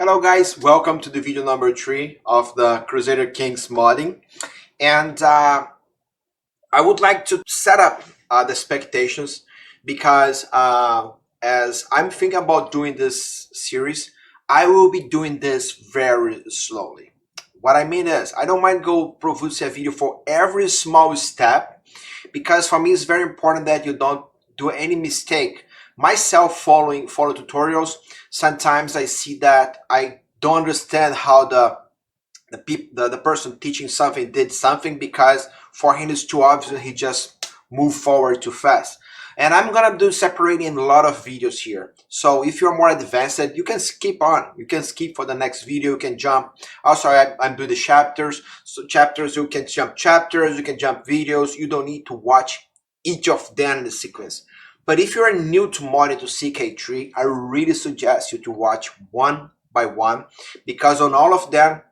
Hello guys, welcome to the video number 3 of the Crusader Kings modding. And I would like to set up the expectations because as I'm thinking about doing this series, I will be doing this very slowly. What I mean is, I don't mind go produce a video for every small step because for me it's very important that you don't do any mistake. Myself follow tutorials, sometimes I see that I don't understand how the person teaching something did something because for him it's too obvious and he just moved forward too fast. And I'm gonna do separating a lot of videos here. So if you're more advanced, you can skip on. You can skip for the next video. You can jump. Also, I'm doing the chapters. So chapters, you can jump chapters. You can jump videos. You don't need to watch each of them in the sequence. But if you're new to modding to CK3, I really suggest you to watch one by one because on all of them,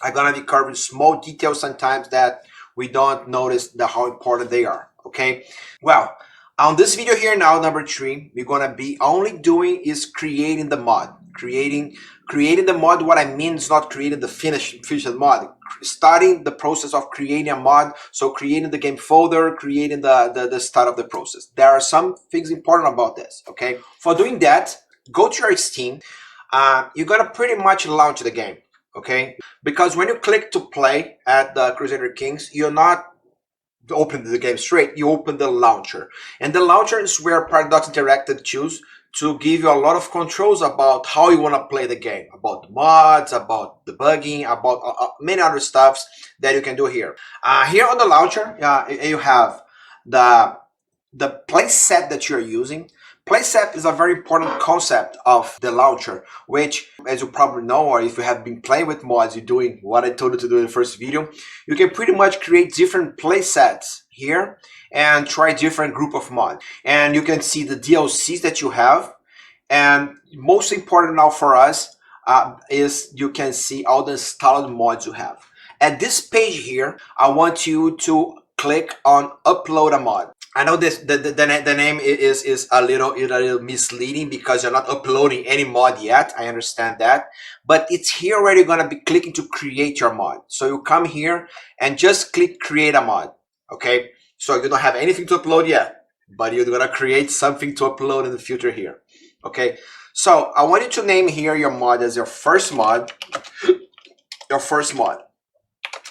I'm gonna be covering small details sometimes that we don't notice how important they are. Okay, well, on this video here now, number 3, we're gonna be only doing is creating the mod. Creating the mod. What I mean is not creating the finished mod. Starting the process of creating a mod. So creating the game folder, creating the start of the process. There are some things important about this. Okay, for doing that, go to your Steam. You're gonna pretty much launch the game. Okay, because when you click to play at the Crusader Kings, you're not open the game straight, you open the launcher, and the launcher is where Paradox Interactive choose to give you a lot of controls about how you want to play the game, about the mods, about debugging, about many other stuffs that you can do here. Here on the launcher, you have the playset that you're using. Playset is a very important concept of the launcher, which, as you probably know, or if you have been playing with mods, you're doing what I told you to do in the first video, you can pretty much create different playsets here and try different group of mods. And you can see the DLCs that you have. And most important now for us is you can see all the installed mods you have. At this page here, I want you to click on upload a mod. I know this the name is a little misleading because you're not uploading any mod yet. I understand that, but it's here where you're gonna be clicking to create your mod. So you come here and just click create a mod. Okay, so you don't have anything to upload yet, but you're gonna create something to upload in the future here. Okay, so I want you to name here your mod as your first mod. Your first mod.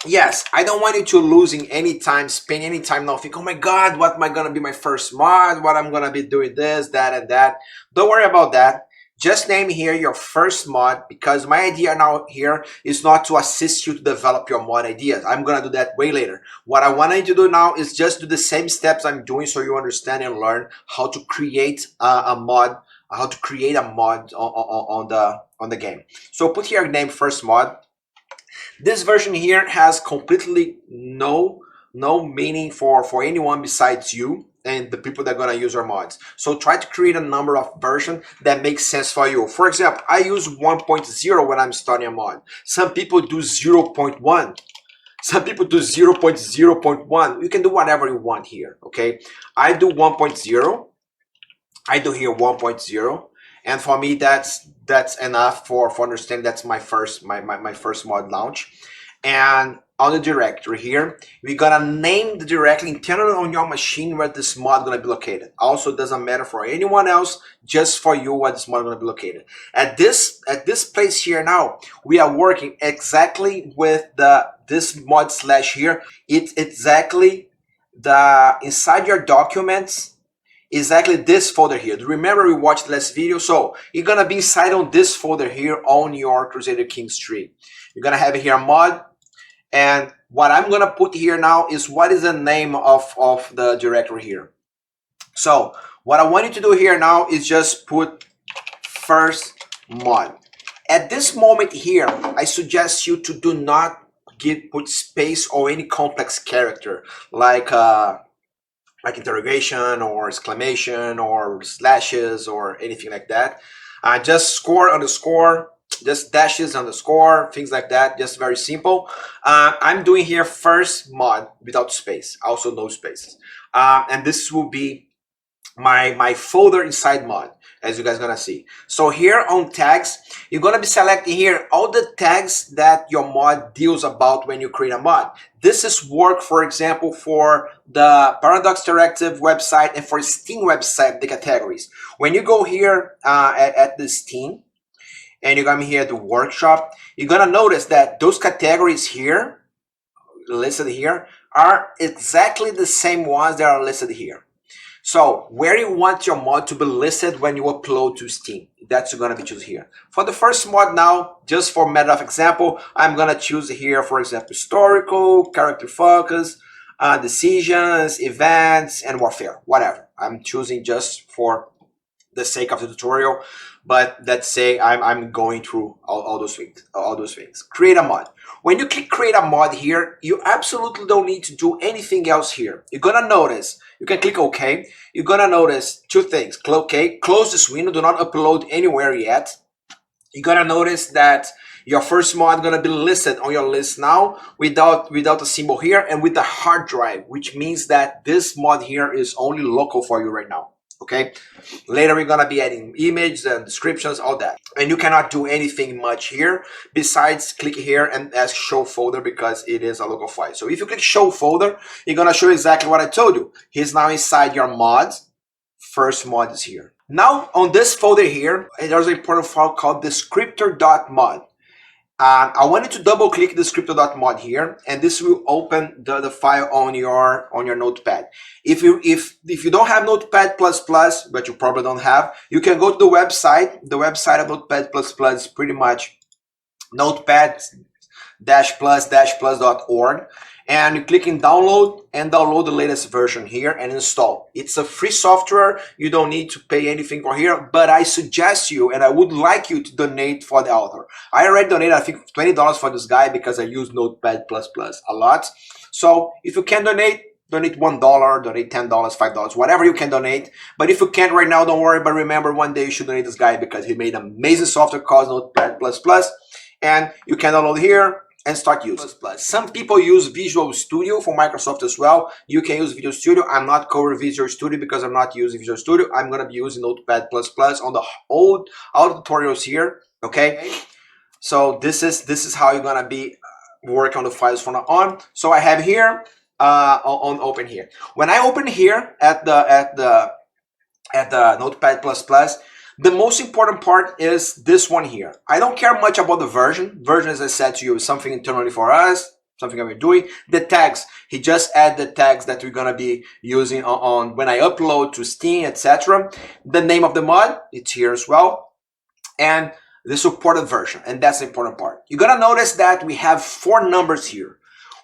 Yes, I don't want you to losing any time, spend any time now think, oh my god, what am I gonna be my first mod, what I'm gonna be doing this, that, and that. Don't worry about that. Just name here your first mod, because my idea now here is not to assist you to develop your mod ideas. I'm gonna do that way later. What I want you to do now is just do the same steps I'm doing so you understand and learn how to create a mod, how to create a mod on the game. So put here name first mod. This version here has completely no meaning for anyone besides you and the people that are gonna use our mods. So try to create a number of versions that makes sense for you. For example, I use 1.0 when I'm starting a mod. Some people do 0.1. Some people do 0.0.1. You can do whatever you want here, okay? I do 1.0. I do here 1.0. And for me, that's enough for understanding that's my first mod launch. And on the directory here, we're gonna name the directory internally on your machine where this mod gonna be located. Also, doesn't matter for anyone else, just for you where this mod gonna be located. At this place here now, we are working exactly with this mod slash here. It's exactly the inside your documents. Exactly this folder here. Remember we watched the last video, so you're gonna be inside on this folder here on your Crusader Kings tree. You're gonna have here a mod, and what I'm gonna put here now is what is the name of the directory here. So what I want you to do here now is just put first mod. At this moment here, I suggest you to do not put space or any complex character like interrogation or exclamation or slashes or anything like that. Just score underscore, just dashes underscore, things like that, just very simple. I'm doing here first mod without space, also no spaces. And this will be my folder inside mod. as you guys gonna see. So here on tags, you're gonna be selecting here all the tags that your mod deals about when you create a mod. This is work, for example, for the Paradox Interactive website and for Steam website, the categories. When you go here at the Steam, and you're gonna be here at the workshop, you're gonna notice that those categories here, listed here, are exactly the same ones that are listed here. So where you want your mod to be listed when you upload to Steam, that's going to be choose here. For the first mod now, just for matter of example, I'm going to choose here, for example, historical, character focus, decisions, events, and warfare, whatever. I'm choosing just for the sake of the tutorial, but let's say I'm going through all those things. Create a mod. When you click create a mod here, you absolutely don't need to do anything else here. You're gonna notice, you can click OK. You're gonna notice two things. Click OK, close this window, do not upload anywhere yet. You're gonna notice that your first mod gonna be listed on your list now without a symbol here and with the hard drive, which means that this mod here is only local for you right now. Okay, later we're gonna be adding images and descriptions, all that, and you cannot do anything much here besides click here and ask show folder because it is a local file. So if you click show folder, you're gonna show exactly what I told you. He's now inside your mods. First mod is here. Now on this folder here, there's an important file called descriptor.mod. I wanted to double click descriptor.mod here, and this will open the file on your notepad. If you don't have Notepad++, but you probably don't have, you can go to the website. The website of Notepad++ is pretty much notepad-plus-plus.org, and you click in download and download the latest version here and install. It's a free software. You don't need to pay anything for here, but I suggest you and I would like you to donate for the author. I already donated, I think, $20 for this guy because I use Notepad++ a lot. So if you can donate $1, donate $10, $5, whatever you can donate. But if you can't right now, don't worry. But remember, one day you should donate this guy because he made amazing software called Notepad++, and you can download here and start using. Some people use Visual Studio for Microsoft as well. You can use Visual Studio. I'm not covering Visual Studio because I'm not using Visual Studio. I'm going to be using Notepad++ on the all tutorials here. Okay, so this is how you're going to be working on the files from now on. So I have here on open here. When I open here at the Notepad++, the most important part is this one here. I don't care much about the version. Version, as I said to you, is something internally for us, something that we're doing. The tags, he just add the tags that we're gonna be using on when I upload to Steam, etc. The name of the mod, it's here as well, and the supported version, and that's the important part. You're gonna notice that we have 4 numbers here.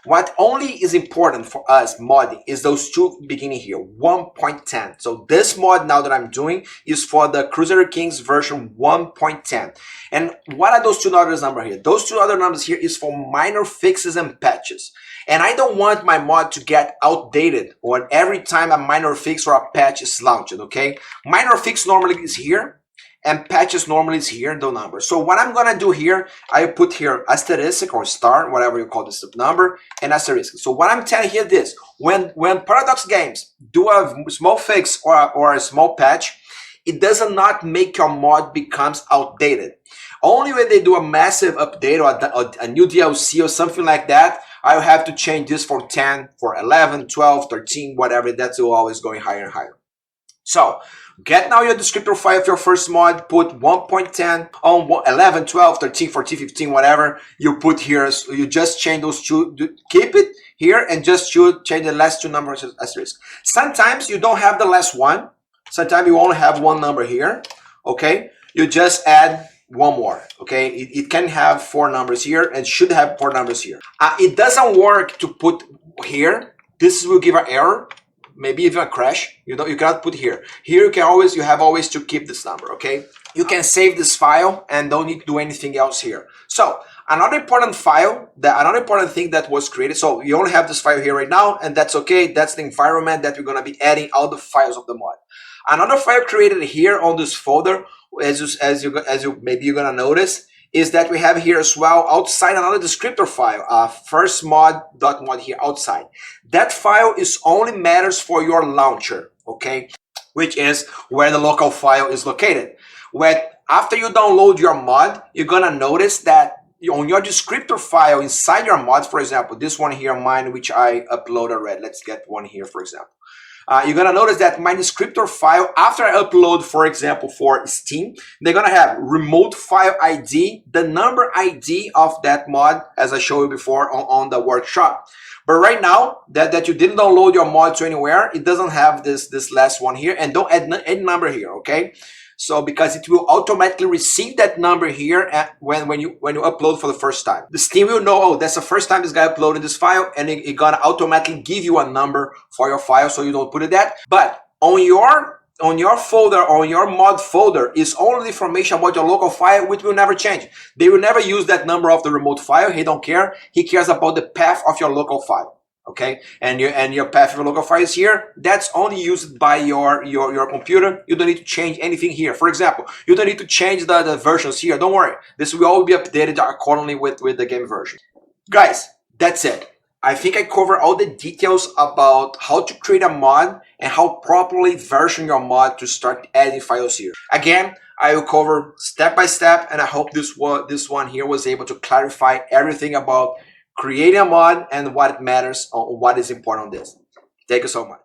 What only is important for us modding is those two beginning here, 1.10. So this mod now that I'm doing is for the crusaderkings version 1.10. And what are those two other numbers here? Those two other numbers here is for minor fixes and patches. And I don't want my mod to get outdated or every time a minor fix or a patch is launched, okay? Minor fix normally is here, and patches normally is here, the number. So what I'm gonna do here, I put here asterisk or star, whatever you call this number, and asterisk. So what I'm telling here this, when Paradox Games do a small fix or a small patch, it does not make your mod becomes outdated. Only when they do a massive update or a new DLC or something like that, I'll have to change this for 10, for 11, 12, 13, whatever, that's always going higher and higher. So get now your descriptor file of your first mod, put 1.10 on 11, 12, 13, 14, 15, whatever you put here. So you just change those two, keep it here and just change the last two numbers as asterisk. Sometimes you don't have the last one. Sometimes you only have one number here, okay? You just add one more, okay? It can have 4 numbers here and should have 4 numbers here. It doesn't work to put here. This will give an error. Maybe even a crash. You cannot put here. Here you have always to keep this number, okay? You can save this file and don't need to do anything else here. So another important thing that was created. So you only have this file here right now, and that's okay. That's the environment that we're gonna be adding all the files of the mod. Another file created here on this folder, as you maybe you're gonna notice, is that we have here as well outside another descriptor file, first mod.mod here outside. That file is only matters for your launcher, okay? which is where the local file is located. After you download your mod, you're gonna notice that on your descriptor file inside your mod, for example, this one here, mine, which I upload already. Let's get one here, for example. You're gonna notice that my descriptor file, after I upload, for example, for Steam, they're gonna have remote file ID, the number ID of that mod, as I showed you before on the workshop. But right now that you didn't download your mod to anywhere, it doesn't have this last one here, and don't add any number here, okay? So because it will automatically receive that number here when you upload for the first time. The Steam will know, oh, that's the first time this guy uploaded this file, and it gonna automatically give you a number for your file, so you don't put it that. But on your folder, on your mod folder, is all the information about your local file, which will never change. They will never use that number of the remote file. He don't care. He cares about the path of your local file. Okay, and your path of your local file is here. That's only used by your computer. You don't need to change anything here. For example, you don't need to change the versions here. Don't worry. This will all be updated accordingly with the game version. Guys, that's it. I think I covered all the details about how to create a mod and how properly version your mod to start adding files here. Again, I will cover step by step, and I hope this one here was able to clarify everything about creating a mod and what matters or what is important on this. Thank you so much.